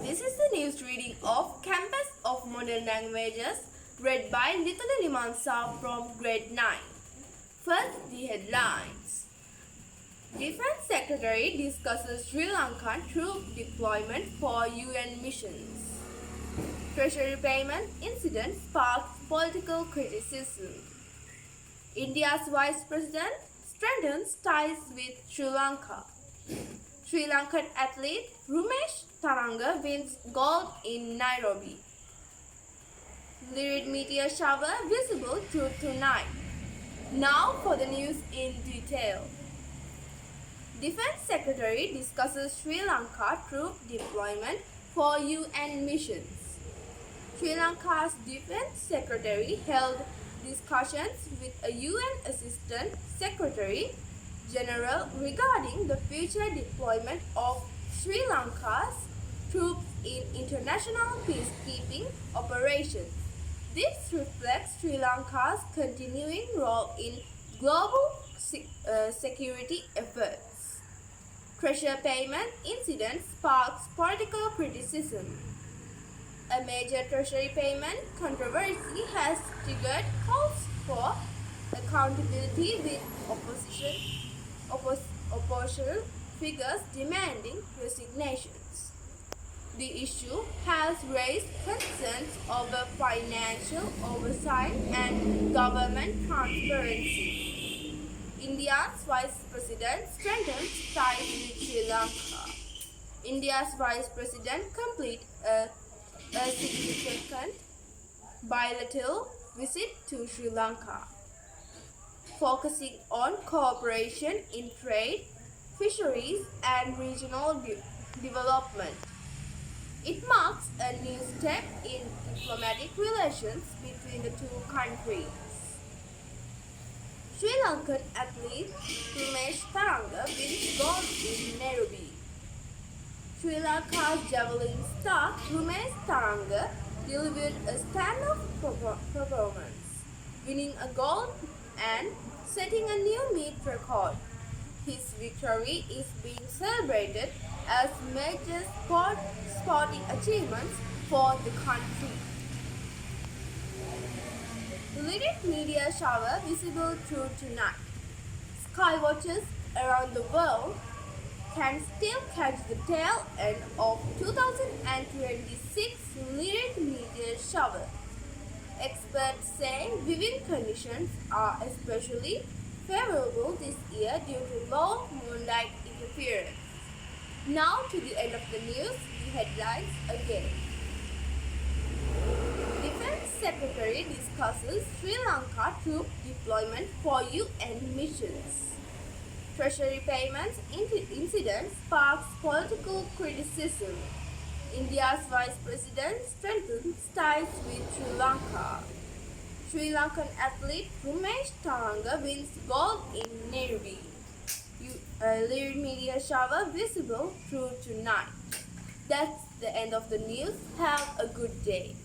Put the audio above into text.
This is the news reading of Campus of Modern Languages read by Lithuli Limansa from grade 9. First, the headlines. Defense Secretary discusses Sri Lankan troop deployment for UN missions. Treasury payment incident sparks political criticism. India's Vice President strengthens ties with Sri Lanka. Sri Lankan athlete Rumesh Taranga wins gold in Nairobi. Lurid meteor shower visible through tonight. Now for the news in detail. Defense Secretary discusses Sri Lanka troop deployment for UN missions. Sri Lanka's Defense Secretary held discussions with a UN Assistant Secretary General regarding the future deployment of Sri Lanka's troops in international peacekeeping operations. This reflects Sri Lanka's continuing role in global security efforts. Treasury payment incident sparks political criticism. A major treasury payment controversy has triggered calls for accountability with opposition figures demanding resignations. The issue has raised concerns over financial oversight and government transparency. India's Vice President strengthens ties with Sri Lanka. India's Vice President completed a significant bilateral visit to Sri Lanka, focusing on cooperation in trade, fisheries, and regional development. It marks a new step in diplomatic relations between the two countries. Sri Lankan athlete Rumesh Taranga wins gold in Nairobi. Sri Lanka's javelin star Rumesh Taranga delivered a standoff performance, winning a gold and setting a new meet record. His victory is being celebrated as major sporting achievements for the country. Lurid meteor shower visible through tonight. Sky watchers around the world can still catch the tail end of 2026 lurid meteor shower. Experts say viewing conditions are especially favorable this year due to low moonlight interference. Now to the end of the news, the headlines again. Defense Secretary discusses Sri Lanka troop deployment for UN missions. Treasury payments incident sparks political criticism. India's Vice President strengthens ties with Sri Lanka. Sri Lankan athlete Rumesh Taranga wins gold in Nairobi. Lurid meteor shower visible through tonight. That's the end of the news. Have a good day.